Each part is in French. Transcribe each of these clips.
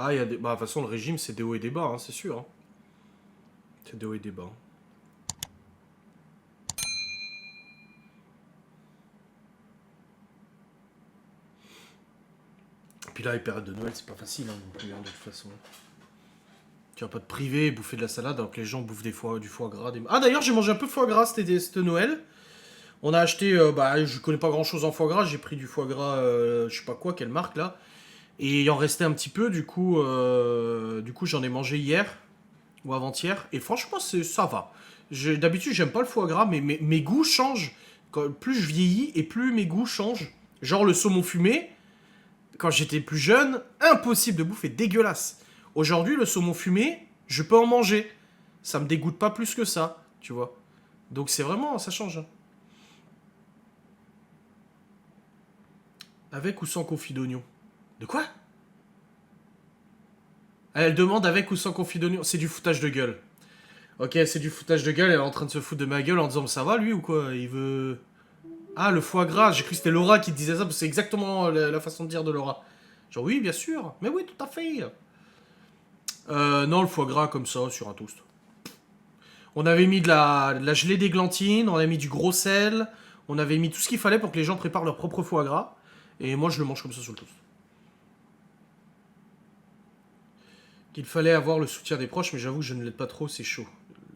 Ah, il y a des... Bah, de toute façon, le régime, c'est des hauts et des bas, hein, c'est sûr. Hein. C'est des hauts et des bas. Puis là, les périodes de Noël, c'est pas facile, hein, non plus, hein, de toute façon. Tu vas pas te priver, bouffer de la salade, alors que les gens bouffent du foie gras. Ah, d'ailleurs, j'ai mangé un peu de foie gras, c'était Noël. On a acheté, bah, je connais pas grand chose en foie gras, j'ai pris du foie gras, je sais pas quoi, quelle marque là. Et il en restait un petit peu, du coup j'en ai mangé hier, ou avant-hier, et franchement, ça va. D'habitude, j'aime pas le foie gras, mais mes goûts changent. Plus je vieillis, et plus mes goûts changent. Genre le saumon fumé, quand j'étais plus jeune, impossible de bouffer, dégueulasse. Aujourd'hui, le saumon fumé, je peux en manger. Ça me dégoûte pas plus que ça, tu vois. Donc c'est vraiment, ça change. Hein. Avec ou sans confit d'oignon? De quoi? Elle demande avec ou sans confit d'oignon. C'est du foutage de gueule. Ok, c'est du foutage de gueule. Elle est en train de se foutre de ma gueule en disant ça va lui ou quoi? Il veut. Ah, le foie gras. J'ai cru que c'était Laura qui te disait ça parce que c'est exactement la façon de dire de Laura. Genre oui, bien sûr. Mais oui, tout à fait. Non, le foie gras comme ça sur un toast. On avait mis de la gelée d'églantine, on avait mis du gros sel, on avait mis tout ce qu'il fallait pour que les gens préparent leur propre foie gras. Et moi, je le mange comme ça sur le toast. Qu'il fallait avoir le soutien des proches, mais j'avoue que je ne l'aide pas trop, c'est chaud.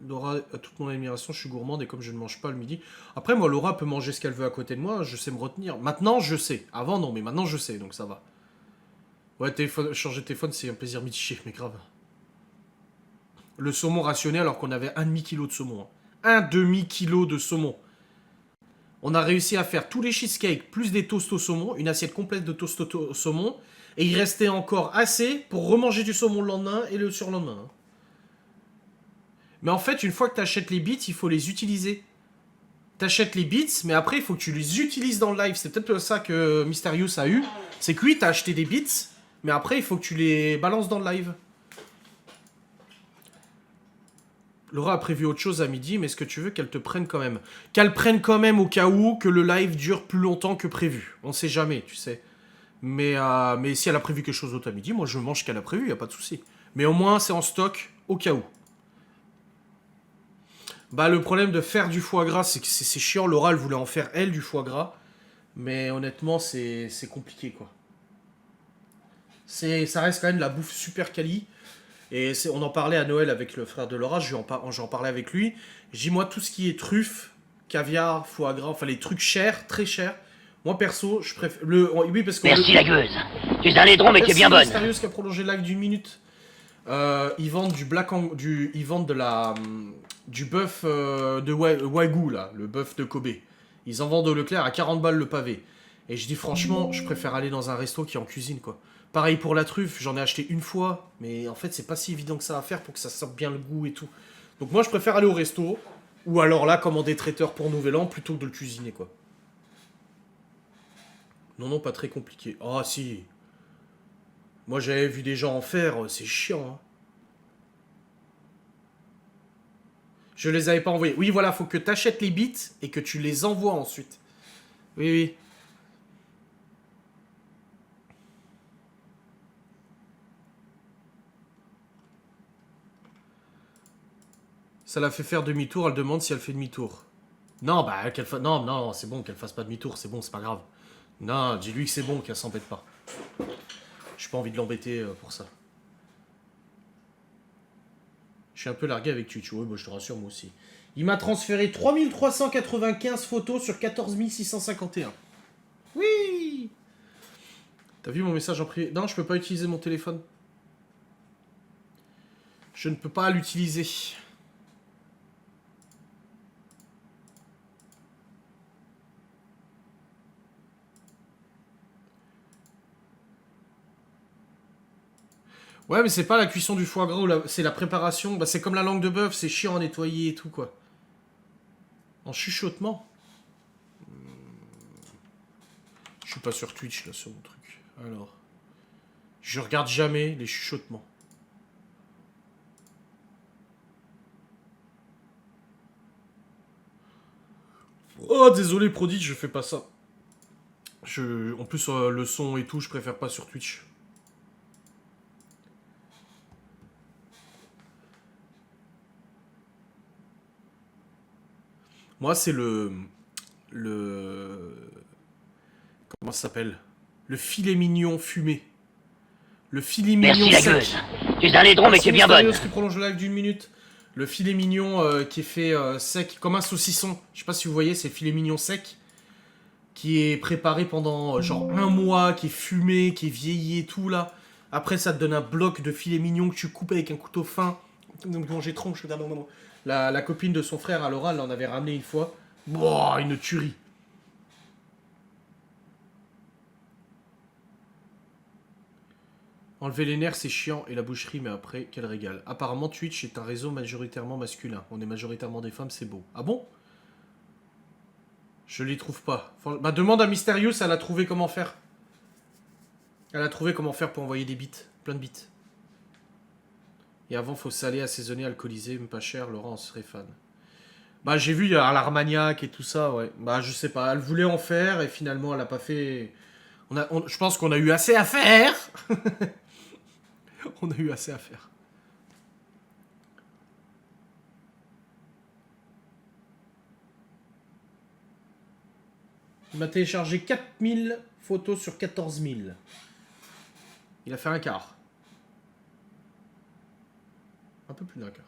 Laura a toute mon admiration, je suis gourmande et comme je ne mange pas le midi. Après, moi, Laura peut manger ce qu'elle veut à côté de moi, je sais me retenir. Maintenant, je sais. Avant, non, mais maintenant, je sais, donc ça va. Ouais, changer de téléphone, c'est un plaisir mitigé, mais grave. Le saumon rationné alors qu'on avait un demi-kilo de saumon. Hein. Un demi-kilo de saumon. On a réussi à faire tous les cheesecakes, plus des toasts au saumon, une assiette complète de toasts au saumon, et il restait encore assez pour remanger du saumon le lendemain et le surlendemain. Hein. Mais en fait, une fois que tu achètes les bits, il faut les utiliser. T'achètes les bits, mais après, il faut que tu les utilises dans le live. C'est peut-être ça que Mysterious a eu. C'est que lui, t'as acheté des bits, mais après, il faut que tu les balances dans le live. Laura a prévu autre chose à midi, mais est-ce que tu veux qu'elle te prenne quand même? Qu'elle prenne quand même au cas où que le live dure plus longtemps que prévu. On sait jamais, tu sais. Mais si elle a prévu quelque chose d'autre à midi, moi je mange ce qu'elle a prévu, y a pas de souci. Mais au moins c'est en stock au cas où. Bah le problème de faire du foie gras, c'est que c'est chiant. Laura elle voulait en faire elle du foie gras, mais honnêtement c'est compliqué quoi. Ça reste quand même de la bouffe super quali. Et on en parlait à Noël avec le frère de Laura, j'en parlais avec lui. J'ai moi tout ce qui est truffes, caviar, foie gras, enfin les trucs chers, très chers. Moi perso, je préfère oui parce que Merci la gueuse. Tu es un laidron mais tu es bien bonne. Sérieux qui a prolongé le live d'une minute. Ils vendent ils vendent du bœuf de Wagyu là, le bœuf de Kobe. Ils en vendent au Leclerc à 40 balles le pavé. Et je dis franchement, je préfère aller dans un resto qui est en cuisine quoi. Pareil pour la truffe, j'en ai acheté une fois, mais en fait c'est pas si évident que ça à faire pour que ça sorte bien le goût et tout. Donc moi je préfère aller au resto, ou alors là commander traiteur pour Nouvel An plutôt que de le cuisiner quoi. Non non pas très compliqué. Ah si. Moi j'avais vu des gens en faire, c'est chiant hein. Je les avais pas envoyés. Oui voilà, faut que t'achètes les bits et que tu les envoies ensuite. Oui oui. Ça la fait faire demi-tour, elle demande si elle fait demi-tour. Non, bah, non, non, c'est bon qu'elle fasse pas demi-tour, c'est bon, c'est pas grave. Non, dis-lui que c'est bon, qu'elle s'embête pas. J'ai pas envie de l'embêter pour ça. Je suis un peu largué avec Twitch, oui, bah, je te rassure, moi aussi. Il m'a transféré 3395 photos sur 14 651. Oui. T'as vu mon message en privé? Non, je peux pas utiliser mon téléphone. Je ne peux pas l'utiliser. Ouais, mais c'est pas la cuisson du foie gras, c'est la préparation. Bah, c'est comme la langue de bœuf, c'est chiant à nettoyer et tout, quoi. En chuchotement. Je suis pas sur Twitch, là, sur mon truc. Alors. Je regarde jamais les chuchotements. Oh, désolé, Prodige, je fais pas ça. En plus, le son et tout, je préfère pas sur Twitch. Moi, c'est le... Comment ça s'appelle? Le filet mignon fumé. Le filet mignon Merci la sec. gueuse. Tu es un laidron, mais tu es bien bonne. Mystérieux qui prolonge le live d'une minute. Le filet mignon qui est fait sec, comme un saucisson. Je sais pas si vous voyez, c'est le filet mignon sec. Qui est préparé pendant genre un mois, qui est fumé, qui est vieilli et tout là. Après, ça te donne un bloc de filet mignon que tu coupes avec un couteau fin. Donc, j'ai tronche. La copine de son frère à l'oral en avait ramené une fois. Boah, une tuerie. Enlever les nerfs, c'est chiant, et la boucherie, mais après, quel régal. Apparemment, Twitch est un réseau majoritairement masculin. On est majoritairement des femmes, c'est beau. Ah bon? Je les trouve pas. Bah, demande à Mysterious, elle a trouvé comment faire. Elle a trouvé comment faire pour envoyer des bits. Plein de bits. Et avant, faut saler, assaisonner, alcooliser, même pas cher. Laurent en serait fan. Bah, j'ai vu à l'Armagnac et tout ça, ouais. Bah, je sais pas. Elle voulait en faire, et finalement, elle a pas fait... je pense qu'on a eu assez à faire. On a eu assez à faire. Il m'a téléchargé 4000 photos sur 14 000. Il a fait un quart. Un peu plus d'un quart.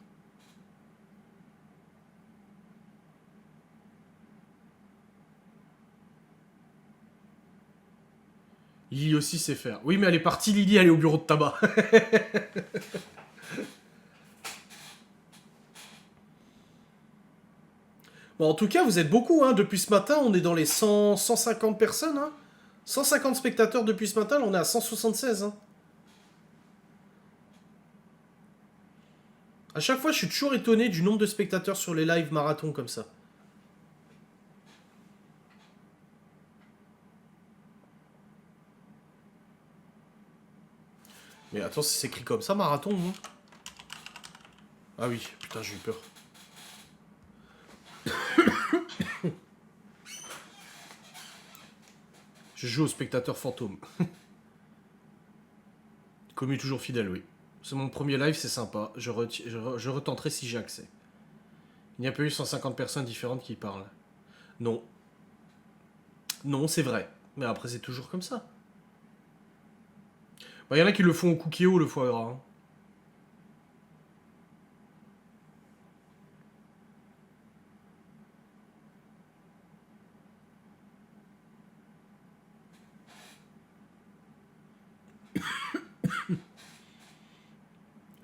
Lily aussi sait faire. Oui, mais elle est partie, Lily, elle est au bureau de tabac. Bon, en tout cas, vous êtes beaucoup, hein. Depuis ce matin, on est dans les 150 personnes, hein. 150 spectateurs depuis ce matin, là, on est à 176, hein. À chaque fois, je suis toujours étonné du nombre de spectateurs sur les lives marathon comme ça. Mais attends, c'est écrit comme ça, marathon, hein. Ah oui, putain, j'ai eu peur. Je joue au spectateur fantôme. Commu toujours fidèle, oui. C'est mon premier live, c'est sympa. Je retenterai si j'ai accès. Il n'y a pas eu 150 personnes différentes qui parlent. Non. Non, c'est vrai. Mais après, c'est toujours comme ça. Bah, y en a qui le font au Cookéo, le foie gras. Hein.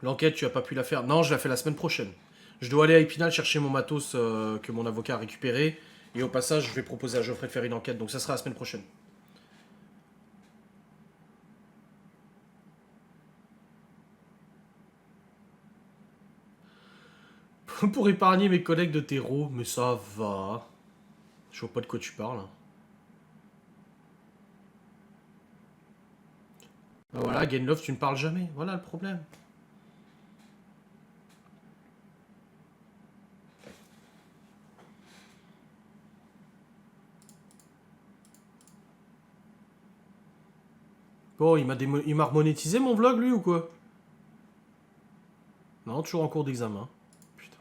L'enquête, tu as pas pu la faire? Non, je la fais la semaine prochaine. Je dois aller à Épinal chercher mon matos que mon avocat a récupéré. Et au passage, je vais proposer à Geoffrey de faire une enquête. Donc ça sera la semaine prochaine. Pour épargner mes collègues de terreau, mais ça va. Je vois pas de quoi tu parles. Bah voilà, Gainlove, tu ne parles jamais. Voilà le problème. Bon, il m'a remonétisé mon vlog, lui, ou quoi? Non, toujours en cours d'examen. Putain.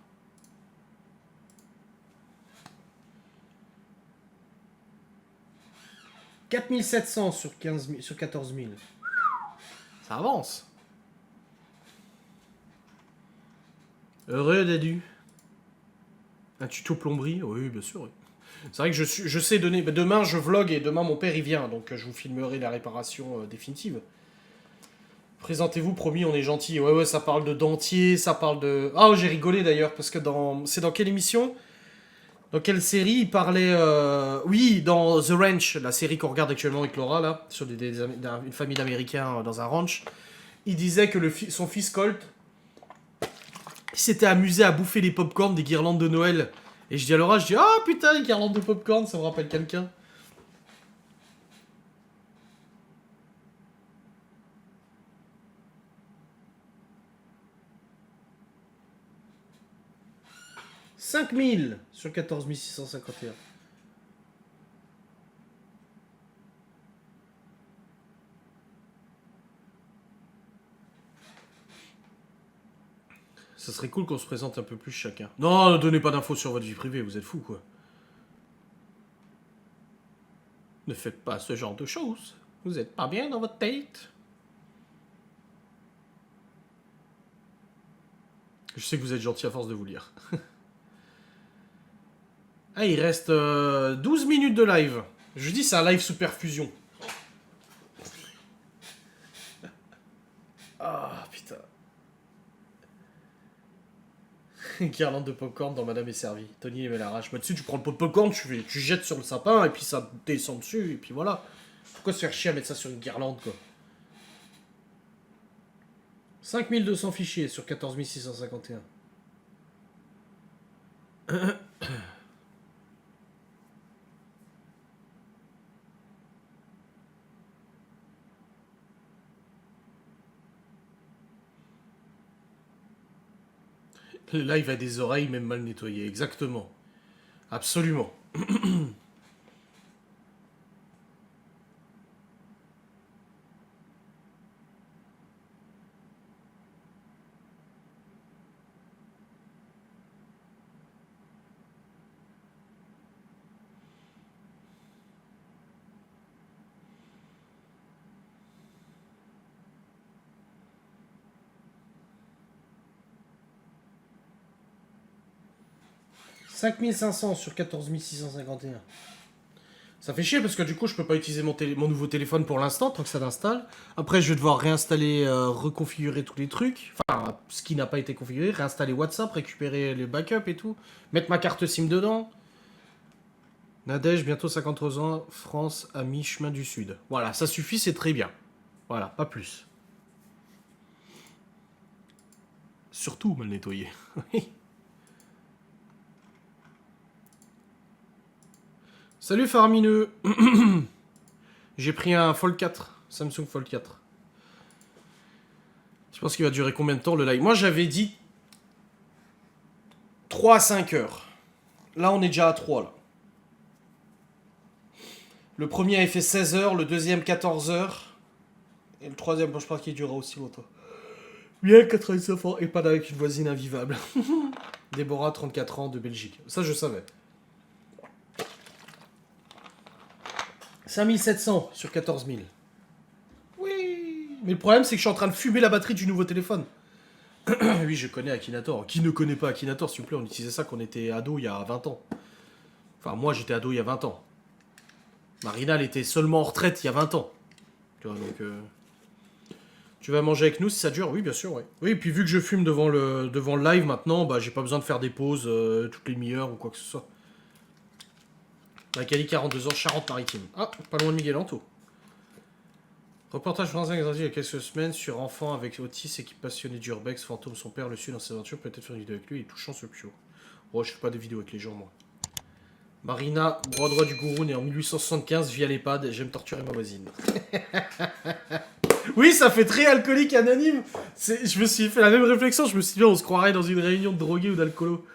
4700 sur 14 000. Ça avance. Heureux d'adu. Un tuto plomberie? Oui, bien sûr. Oui. C'est vrai que je sais donner... Demain, je vlog et demain, mon père, il vient. Donc, je vous filmerai la réparation définitive. Présentez-vous, promis, on est gentil. Ouais, ouais, ça parle de dentier, ça parle de... Ah, j'ai rigolé d'ailleurs, parce que dans... C'est dans quelle émission? Dans quelle série il parlait... Oui, dans The Ranch, la série qu'on regarde actuellement avec Laura, là, sur une famille d'Américains dans un ranch. Il disait que son fils Colt, il s'était amusé à bouffer les pop-corn des guirlandes de Noël. Et je dis à Laura, je dis, ah putain, les guirlandes de pop-corn, ça me rappelle quelqu'un. « 5000 sur 14 651. Ça serait cool qu'on se présente un peu plus chacun. Non, ne donnez pas d'infos sur votre vie privée, vous êtes fous quoi. Ne faites pas ce genre de choses. Vous êtes pas bien dans votre tête. Je sais que vous êtes gentil à force de vous lire. Ah, il reste 12 minutes de live. Je dis c'est un live sous perfusion. Ah, putain. Guirlande de popcorn dans Madame est servie. Tony aimait l'arrache. Moi dessus, tu prends le pot de popcorn, tu jettes sur le sapin, et puis ça descend dessus, et puis voilà. Pourquoi se faire chier à mettre ça sur une guirlande, quoi? 5200 fichiers sur 14 651. Le live a des oreilles, même mal nettoyées. Exactement. Absolument. « 5500 sur 14 651. Ça fait chier parce que du coup je peux pas utiliser mon nouveau téléphone pour l'instant tant que ça l'installe. Après je vais devoir réinstaller, reconfigurer tous les trucs. Enfin, ce qui n'a pas été configuré, réinstaller WhatsApp, récupérer les backups et tout. Mettre ma carte SIM dedans. Nadège, bientôt 53 ans, France à mi-chemin du Sud. Voilà, ça suffit, c'est très bien. Voilà, pas plus. Surtout mal nettoyé. Salut Faramineux. J'ai pris un Fold 4, Samsung Fold 4. Je pense qu'il va durer combien de temps le live? Moi j'avais dit 3 à 5 heures. Là on est déjà à 3 là. Le premier avait fait 16 heures, le deuxième 14 heures. Et le troisième, bon, je pense qu'il durera aussi longtemps. Bien 99 ans, EHPAD avec une voisine invivable. Déborah, 34 ans, de Belgique. Ça je savais. 5700 sur 14 000. Oui. Mais le problème, c'est que je suis en train de fumer la batterie du nouveau téléphone. Oui, je connais Akinator. Qui ne connaît pas Akinator, s'il vous plaît? On utilisait ça quand on était ado il y a 20 ans. Enfin, moi, j'étais ado il y a 20 ans. Marina, elle était seulement en retraite il y a 20 ans. Tu vois, donc... Tu vas manger avec nous si ça dure? Oui, bien sûr, ouais. Oui, et puis vu que je fume devant le live maintenant, bah, j'ai pas besoin de faire des pauses toutes les demi-heures ou quoi que ce soit. Macali, 42 ans, Charente-Maritime. Ah, pas loin de Miguel Anto. Reportage français il y a quelques semaines sur enfant avec Otis et qui passionné d'Urbex. Fantôme, son père le suit dans ses aventures. Peut-être faire une vidéo avec lui. Il est touchant ce pio. Oh, je fais pas de vidéos avec les gens, moi. Marina, bras droit du gourou, né en 1875 via l'EHPAD. J'aime torturer ma voisine. Oui, ça fait très alcoolique anonyme. Je me suis fait la même réflexion. Je me suis dit, on se croirait dans une réunion de drogués ou d'alcoolos.